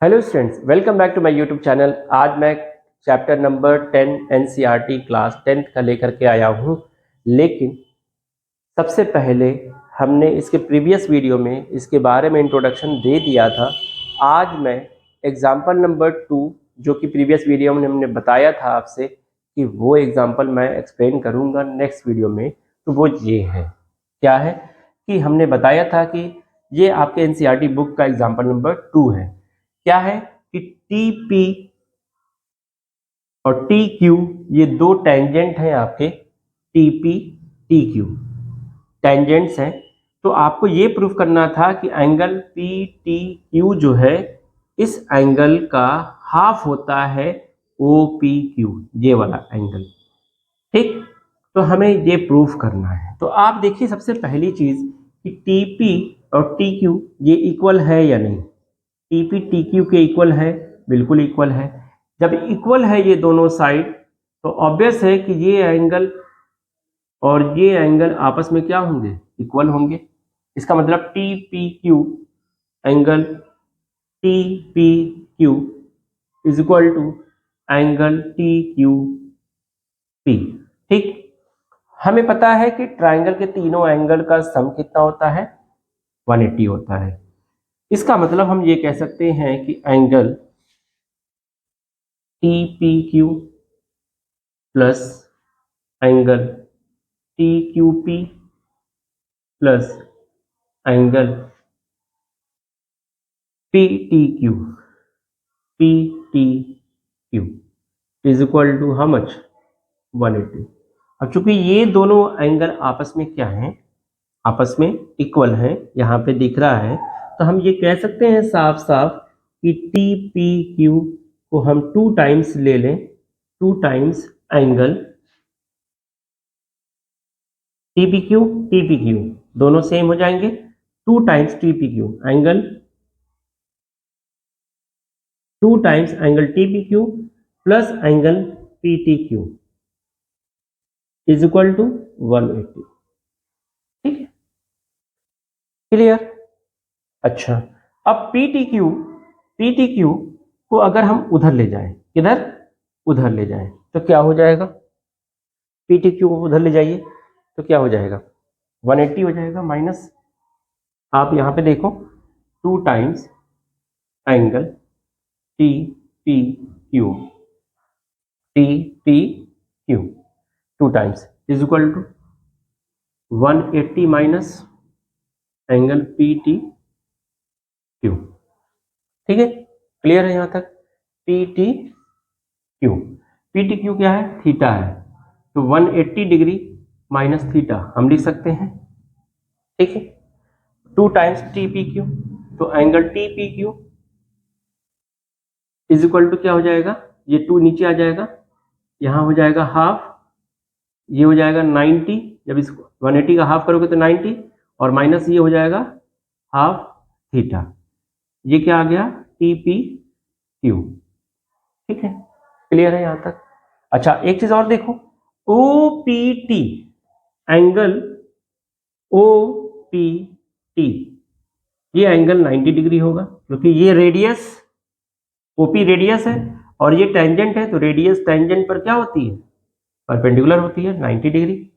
Hello students, welcome back to my YouTube channel. आज मैं chapter number 10 NCERT class 10th का लेकर के आया हूँ। लेकिन सबसे पहले हमने इसके प्रीवियस वीडियो में इसके बारे में इंट्रोडक्शन दे दिया था। आज मैं एग्जाम्पल नंबर 2 जो कि प्रीवियस वीडियो में हमने बताया था आपसे कि वो एग्जाम्पल मैं एक्सप्लेन करूँगा नेक्स्ट वीडियो में। तो वो ये है, क्या है कि हमने बताया था कि ये आपके एनसीईआरटी बुक का एग्जाम्पल नंबर 2 है। क्या है कि टी पी और टी क्यू ये दो टेंजेंट हैं आपके, T P T Q tangents हैं। तो आपको ये प्रूफ करना था कि एंगल पी टी क्यू जो है इस एंगल का हाफ होता है ओ पी क्यू, ये वाला एंगल। ठीक, तो हमें ये प्रूफ करना है। तो आप देखिए सबसे पहली चीज कि टी पी और टी क्यू ये इक्वल है या नहीं। टी पी टी क्यू के इक्वल है, बिल्कुल इक्वल है। जब इक्वल है ये दोनों साइड तो ऑब्वियस है कि ये एंगल और ये एंगल आपस में क्या होंगे, इक्वल होंगे। इसका मतलब T P Q angle T P Q is equal to angle T Q P. ठीक, हमें पता है कि ट्राइंगल के तीनों एंगल का सम कितना होता है, 180 होता है। इसका मतलब हम ये कह सकते हैं कि angle T P Q plus angle T Q P plus angle P T Q is equal to how much, 180। अब चूंकि ये दोनों एंगल आपस में क्या हैं, आपस में इक्वल हैं, यहाँ पे दिख रहा है, तो हम ये कह सकते हैं साफ साफ कि टी पी क्यू को हम 2 टाइम्स ले लें, 2 times angle T P Q दोनों सेम हो जाएंगे। 2 times T P Q angle 2 times angle T P Q plus angle P T Q is equal to 180। ठीक है, क्लियर। अच्छा, अब पी टी क्यू को अगर हम उधर ले जाएं, किधर, उधर ले जाएं, तो क्या हो जाएगा, पी टी क्यू को उधर ले जाइए तो क्या हो जाएगा, 180 हो जाएगा माइनस। आप यहाँ पे देखो 2 times angle T P Q T P Q 2 times is equal to 180 minus angle P T Q. ठीक है, क्लियर है यहाँ तक। पी टी क्यू क्या है, थीटा है, तो 180 डिग्री माइनस थीटा हम लिख सकते हैं। ठीक है, 2 टाइम्स टी पी क्यू, तो angle T P Q is equal to क्या हो जाएगा, ये 2 नीचे आ जाएगा, यहाँ हो जाएगा हाफ, ये हो जाएगा 90। जब इसको 180 का हाफ करोगे तो 90, और माइनस ये हो जाएगा हाफ थीटा। ये क्या आ गया, टी पी क्यू। ठीक है, क्लियर है यहाँ तक। अच्छा, एक चीज और देखो, O P T angle O P T ये एंगल 90 डिग्री होगा, क्योंकि ये रेडियस ओपी रेडियस है और ये टेंजेंट है, तो रेडियस टेंजेंट पर क्या होती है, परपेंडिकुलर होती है 90 डिग्री।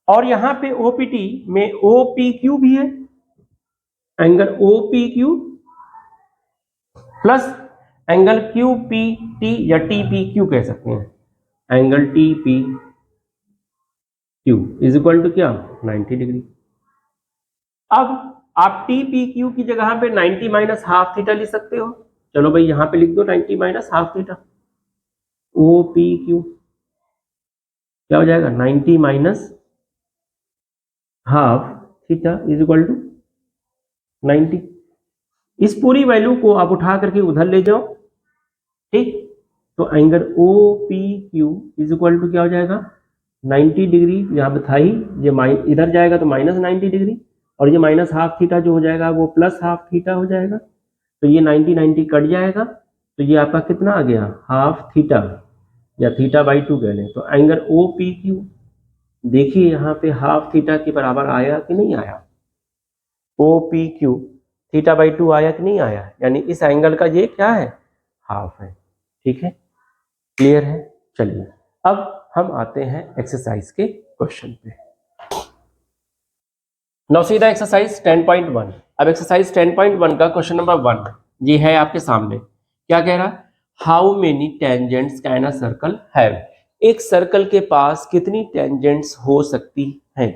और यहाँ पे ओपीटी में ओ पी क्यू भी है, angle O P Q plus angle Q P T या टी पी क्यू कह सकते हैं, angle T P Q is equal to क्या, 90 डिग्री। अब आप टी पी क्यू की जगह पे 90 माइनस हाफ थीटा लिख सकते हो। चलो भाई यहां पे लिख दो 90 minus half theta, O P Q क्या हो जाएगा, 90 minus half theta is equal to 90। इस पूरी वैल्यू को आप उठा करके उधर ले जाओ। ठीक, तो angle O P Q is equal to क्या हो जाएगा, 90 डिग्री, यहाँ पे था ही, ये इधर जाएगा तो माइनस 90 डिग्री, और ये माइनस हाफ थीटा जो हो जाएगा वो प्लस हाफ थीटा हो जाएगा, तो ये 90 90 कट जाएगा, तो ये आपका कितना आ गया, हाफ थीटा या थीटा बाई 2 कह लें। तो एंगल ओ पी क्यू देखिए यहाँ पे हाफ थीटा के बराबर आया कि नहीं आया, ओ पी क्यू θ/2 आया कि नहीं आया, यानी इस एंगल का ये क्या है, हाफ है। ठीक है, क्लियर है। चलिए अब हम आते हैं एक्सरसाइज के क्वेश्चन पे। Now see the exercise 10.1। अब एक्सरसाइज 10.1 का क्वेश्चन नंबर 1 ये है आपके सामने। क्या कह रहा, how many tangents can a circle have. एक सर्कल के पास कितनी टेंजेंट्स हो सकती हैं।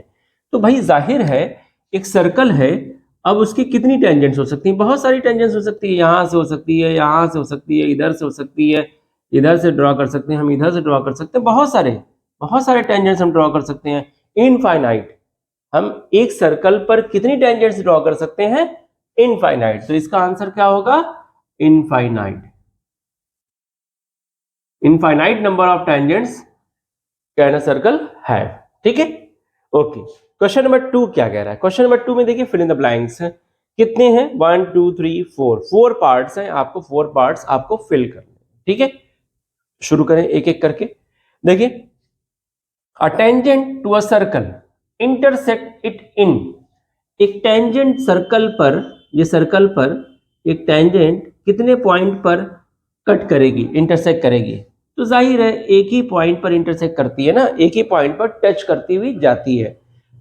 तो भाई जाहिर है एक सर्कल है, अब उसकी कितनी टेंजेंट्स हो सकती हैं, बहुत सारी टेंजेंट्स हो सकती है, यहां से हो सकती है, यहां से हो सकती है, इधर से हो सकती है, इधर से ड्रॉ कर सकते हैं, हम इधर से ड्रॉ कर सकते हैं, बहुत सारे टेंजेंट्स हम ड्रॉ कर सकते हैं, इनफाइनाइट। हम एक सर्कल पर कितनी टेंजेंट्स ड्रॉ कर सकते हैं, इनफाइनाइट। तो इसका आंसर क्या होगा, infinite. Infinite number of tangents can a circle have. ठीक है, ओके। क्वेश्चन नंबर 2 क्या कह रहा है, क्वेश्चन नंबर 2 में देखिए फिल इन द ब्लैंक्स कितने हैं, 1 2 3 4 पार्ट्स हैं, आपको 4 पार्ट्स आपको फिल करने हैं। ठीक है, शुरू करें एक एक करके। देखिए, a tangent to a circle intersect it in. एक टेंजेंट सर्कल पर, ये सर्कल पर एक टेंजेंट कितने पॉइंट पर कट करेगी, इंटरसेक्ट करेगी। तो जाहिर है एक ही पॉइंट पर इंटरसेक्ट करती है ना, एक ही पॉइंट पर टच करती हुई जाती है।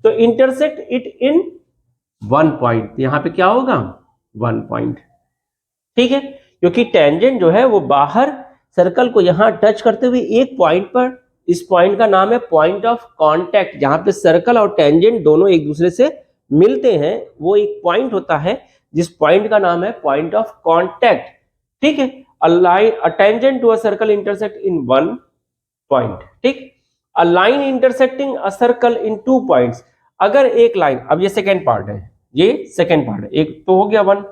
तो इंटरसेक्ट इट इन 1 पॉइंट, यहां पे क्या होगा, 1 पॉइंट। ठीक है, क्योंकि टेंजेंट जो है वो बाहर सर्कल को यहां टच करते हुए एक पॉइंट पर, इस पॉइंट का नाम है पॉइंट ऑफ कांटेक्ट, जहां पे सर्कल और टेंजेंट दोनों एक दूसरे से मिलते हैं, वो एक पॉइंट होता है जिस पॉइंट का नाम है पॉइंट ऑफ कांटेक्ट। ठीक है, a tangent to a circle intersect in 1 point. ठीक, a line intersecting a circle in 2 points. अगर एक लाइन, अब ये सेकेंड पार्ट है, ये सेकेंड पार्ट है, एक तो हो गया 1।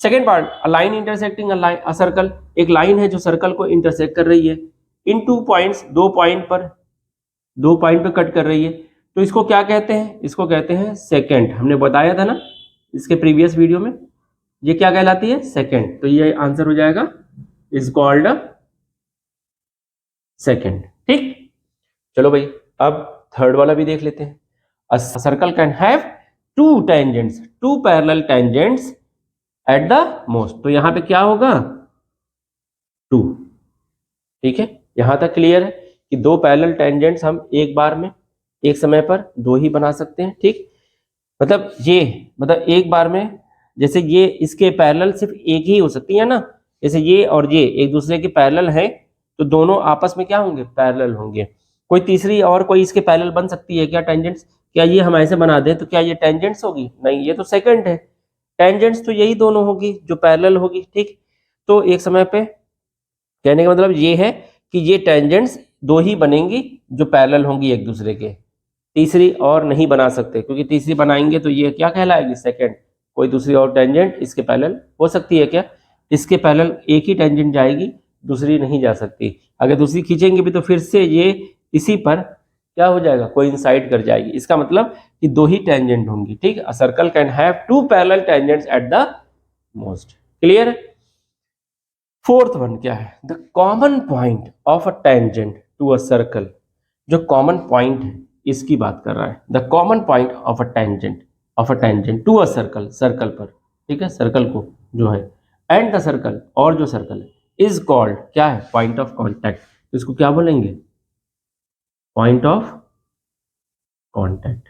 Second part, a line intersecting a circle, एक लाइन है जो सर्कल को इंटरसेक्ट कर रही है इन 2 पॉइंट्स, 2 पॉइंट पर, 2 पॉइंट पर कट कर रही है। तो इसको क्या कहते हैं, इसको कहते हैं सेकेंड। हमने बताया था ना इसके प्रीवियस वीडियो में, ये क्या कहलाती है, सेकेंड। तो ये आंसर हो जाएगा, इज कॉल्ड सेकेंड। ठीक, चलो भाई अब थर्ड वाला भी देख लेते हैं। अ circle can have 2 tangents, 2 parallel tangents at the most. तो यहां पे क्या होगा, 2। ठीक है, यहां तक क्लियर है कि 2 पैरेलल टेंजेंट्स हम एक बार में, एक समय पर 2 ही बना सकते हैं। ठीक, मतलब ये, मतलब एक बार में, जैसे ये इसके पैरेलल सिर्फ एक ही हो सकती है ना, जैसे ये और ये एक दूसरे के पैरेलल है, तो दोनों आपस में क्या होंगे, पैरेलल होंगे। कोई तीसरी और कोई इसके पैरेलल बन सकती है क्या, टेंजेंट्स, क्या ये हम ऐसे बना दें तो क्या ये टेंजेंट्स होगी, नहीं, ये तो सेकंड है। टेंजेंट्स तो यही दोनों होगी जो पैरेलल होगी। ठीक, तो एक समय पे, कहने का मतलब ये है कि ये टेंजेंट्स 2 ही बनेंगी जो पैरेलल होंगी एक दूसरे के, तीसरी और नहीं बना सकते, क्योंकि तीसरी बनाएंगे तो ये क्या कहलाएगी, सेकंड। कोई दूसरी और टेंजेंट इसके पैरेलल हो सकती है क्या, इसके पैरेलल एक ही टेंजेंट जाएगी, दूसरी नहीं जा सकती। अगर दूसरी खींचेंगे भी तो फिर से ये इसी पर क्या हो जाएगा, कोइंसाइड कर जाएगी। इसका मतलब कि 2 ही टेंजेंट होंगी। ठीक, a circle can have 2 parallel tangents at the most. Clear. Fourth one क्या है, the common point of a tangent to a circle. जो कॉमन पॉइंट है इसकी बात कर रहा है, the common point of a tangent to a circle, circle पर। ठीक है, सर्कल को जो है, एंड द सर्कल, और जो सर्कल है, इज कॉल्ड क्या है, पॉइंट ऑफ कॉन्टैक्ट। तो इसको क्या बोलेंगे, पॉइंट ऑफ कॉन्टैक्ट।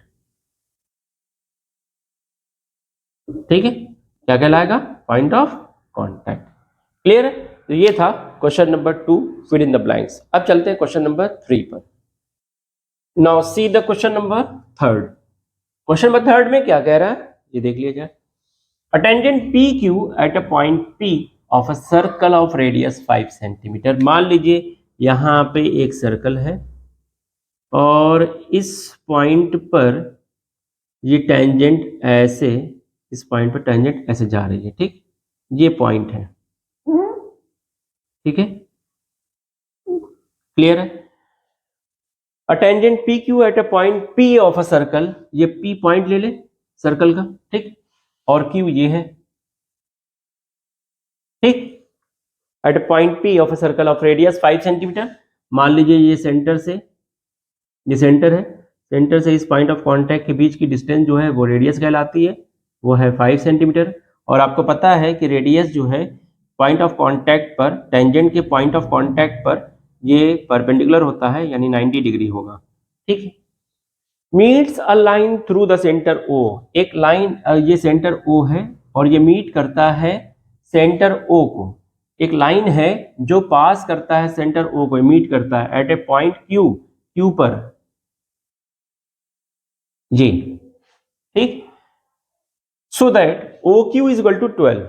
ठीक है, क्या कहलाएगा, पॉइंट ऑफ कॉन्टैक्ट। क्लियर है। तो ये था question number 2, fill in the blanks. अब चलते हैं क्वेश्चन नंबर 3 पर। Now see the question number 3। Question number 3 में क्या कह रहा है, ये देख लिया जाए। A tangent P Q at a point P of a circle of radius 5 centimetre. मान लीजिए यहां पे एक सर्कल है और इस पॉइंट पर ये टेंजेंट ऐसे, इस पॉइंट पर टेंजेंट ऐसे जा रही है। ठीक, ये पॉइंट है। ठीक है, क्लियर है। A tangent P Q at a point P of a circle, ये पी पॉइंट ले ले सर्कल का। ठीक, और क्यू ये है। ठीक, at a point P of a circle of radius 5 centimetre. मान लीजिए ये सेंटर से, ये सेंटर है, सेंटर से इस पॉइंट ऑफ कांटेक्ट के बीच की डिस्टेंस जो है वो रेडियस कहलाती है, वो है 5 सेंटीमीटर। और आपको पता है कि रेडियस जो है पॉइंट ऑफ कांटेक्ट पर, टेंजेंट के पॉइंट ऑफ कांटेक्ट पर ये परपेंडिकुलर होता है, यानी 90 डिग्री होगा। ठीक है। Meets a line through the centre O, एक लाइन, ये सेंटर ओ है और ये मीट करता है सेंटर ओ को। एक लाइन है जो पास करता है सेंटर ओ को, मीट करता है at a point Q, Q पर जी। ठीक। So that O Q is equal to 12।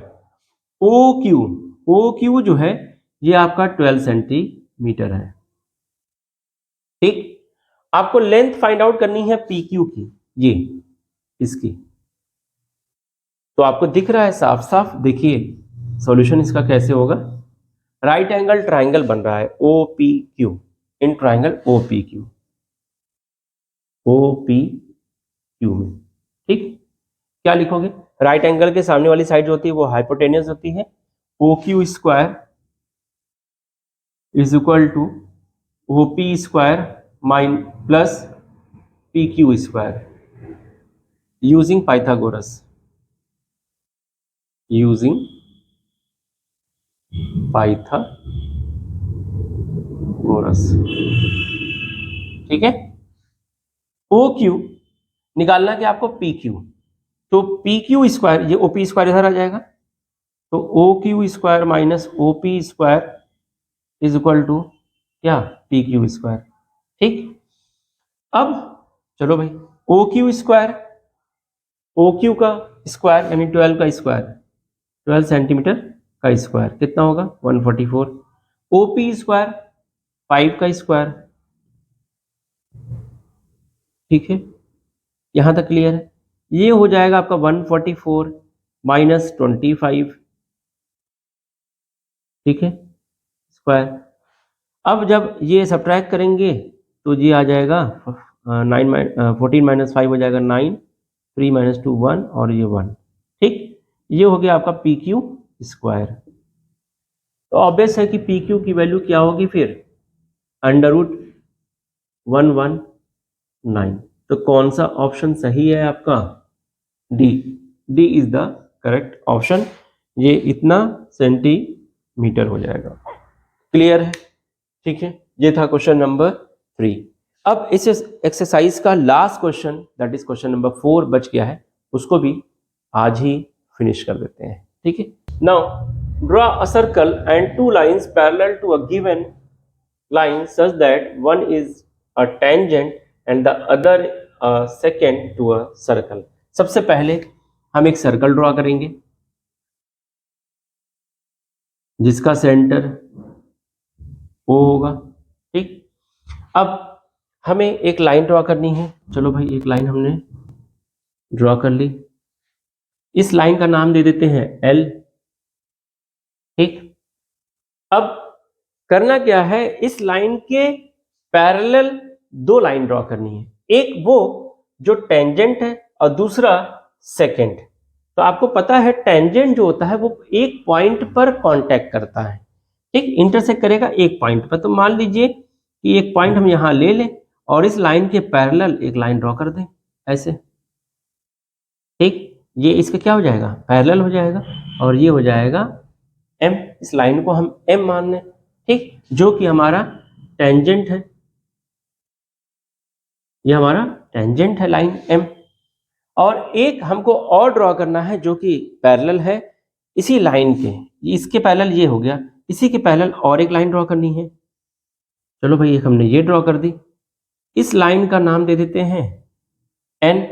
O Q जो है ये आपका 12 सेंटीमीटर है। ठीक। आपको लेंथ फाइंड आउट करनी है पी क्यू की, ये इसकी। तो आपको दिख रहा है साफ साफ, देखिए सॉल्यूशन इसका कैसे होगा। राइट एंगल ट्राइंगल बन रहा है O P Q, in triangle O P Q, O P Q में। ठीक। क्या लिखोगे? राइट एंगल के सामने वाली साइड जो होती है वो हाइपोटेनियस होती है। O Q square is equal to O P square mine plus P Q square, using Pythagoras, using Pythagoras. ठीक है। ओ क्यू निकालना क्या आपको, पी क्यू। तो पी क्यू स्क्वायर, ये ओ पी स्क्वायर इधर आ जाएगा, तो O Q square minus O P square is equal to क्या, पी क्यू स्क्वायर। ठीक। अब चलो भाई, O Q square, O Q का स्क्वायर यानी 12 का स्क्वायर, 12 सेंटीमीटर का स्क्वायर कितना होगा, 144। ओ पी स्क्वायर 5 का स्क्वायर। ठीक है, यहां तक क्लियर है। ये हो जाएगा आपका 144 माइनस 25। ठीक है, स्क्वायर। अब जब ये सब्ट्रैक्ट करेंगे तो ये आ जाएगा 14 माइनस 5 हो जाएगा 9, 3 माइनस 2 1 और ये 1। ठीक, ये हो गया आपका पी क्यू स्क्वायर। तो ऑब्वियस है कि पी क्यू की वैल्यू क्या होगी फिर, √119। तो कौन सा ऑप्शन सही है आपका, D. D is the correct option. ये इतना सेंटीमीटर हो जाएगा। क्लियर है? ठीक है, ये था क्वेश्चन नंबर 3। अब इस एक्सरसाइज का last question, that is question number 4 बच गया है, उसको भी आज ही फिनिश कर देते हैं। ठीक है। Now draw a circle and two lines parallel to a given line such that one is a tangent and the other a secant to a circle। सबसे पहले हम एक सर्कल ड्रॉ करेंगे जिसका सेंटर O होगा। ठीक। अब हमें एक लाइन ड्रॉ करनी है। चलो भाई, एक लाइन हमने ड्रॉ कर ली। इस लाइन का नाम दे देते हैं L। ठीक। अब करना क्या है, इस लाइन के पैरेलल दो लाइन ड्रॉ करनी है, एक वो जो टेंजेंट है और दूसरा सेकेंड। तो आपको पता है टेंजेंट जो होता है वो एक पॉइंट पर कांटेक्ट करता है। ठीक, इंटरसेक्ट करेगा एक पॉइंट पर। तो मान लीजिए कि एक पॉइंट हम यहां ले लें और इस लाइन के पैरेलल एक लाइन ड्रॉ कर दें ऐसे। ठीक, ये इसका क्या हो जाएगा, पैरेलल हो जाएगा, और ये हो जाएगा M। इस लाइन को हम M मान लें। ठीक, जो कि हमारा टेंजेंट है, ये हमारा टेंजेंट है लाइन M। और एक हमको और ड्रॉ करना है जो कि पैरेलल है इसी लाइन के, इसके पैरेलल ये हो गया, इसी के पैरेलल और एक लाइन ड्रॉ करनी है। चलो भाई, एक हमने ये ड्रॉ कर दी। इस लाइन का नाम दे देते हैं N,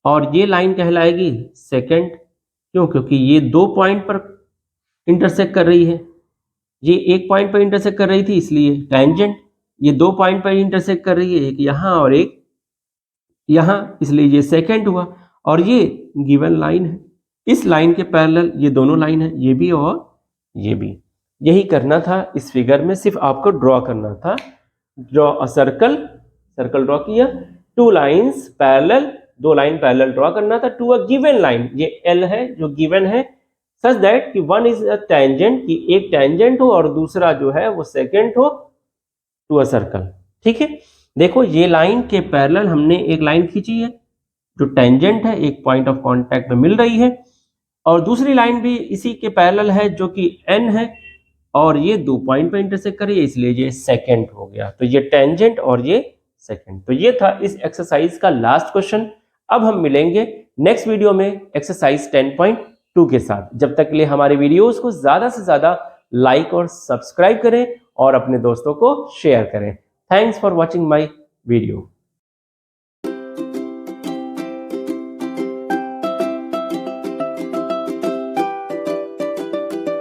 और ये लाइन कहलाएगी सेकेंड। क्यों? क्योंकि ये दो पॉइंट पर इंटरसेक्ट कर रही है। ये एक पॉइंट पर इंटरसेक्ट कर रही थी इसलिए टेंजेंट, ये दो पॉइंट पर इंटरसेक्ट कर रही है, एक यहाँ और एक यहाँ, इसलिए ये सेकेंड हुआ। और ये गिवन लाइन है, इस लाइन के पैरेलल ये दोनों लाइन है, ये भी और ये भी। यही करना था इस फिगर में, सिर्फ आपको ड्रॉ करना था। Draw a circle, circle draw किया, टू लाइंस पैरेलल, दो लाइन पैरेलल ड्रॉ करना था टू अ गिवन लाइन, ये L है जो गिवन है, सच दैट कि वन इज अ टेंजेंट, कि एक टेंजेंट हो और दूसरा जो है वो सेकेंड हो टू अ सर्कल। ठीक है, देखो ये लाइन के पैरेलल हमने एक लाइन खींची है जो टेंजेंट है, एक पॉइंट ऑफ कांटेक्ट में मिल रही है। और दूसरी लाइन भी इसी के पैरेलल है जो कि n है और ये 2 पॉइंट पे इंटरसेक्ट करिए, इसलिए ये सेकेंट हो गया। तो ये टेंजेंट और ये सेकेंट। तो ये था इस एक्सरसाइज का लास्ट क्वेश्चन। अब हम मिलेंगे नेक्स्ट वीडियो में एक्सरसाइज 10.2 के साथ। जब तक के लिए हमारे वीडियोस को ज्यादा से ज्यादा लाइक और सब्सक्राइब करें और अपने दोस्तों को शेयर करें। Thanks for watching my video.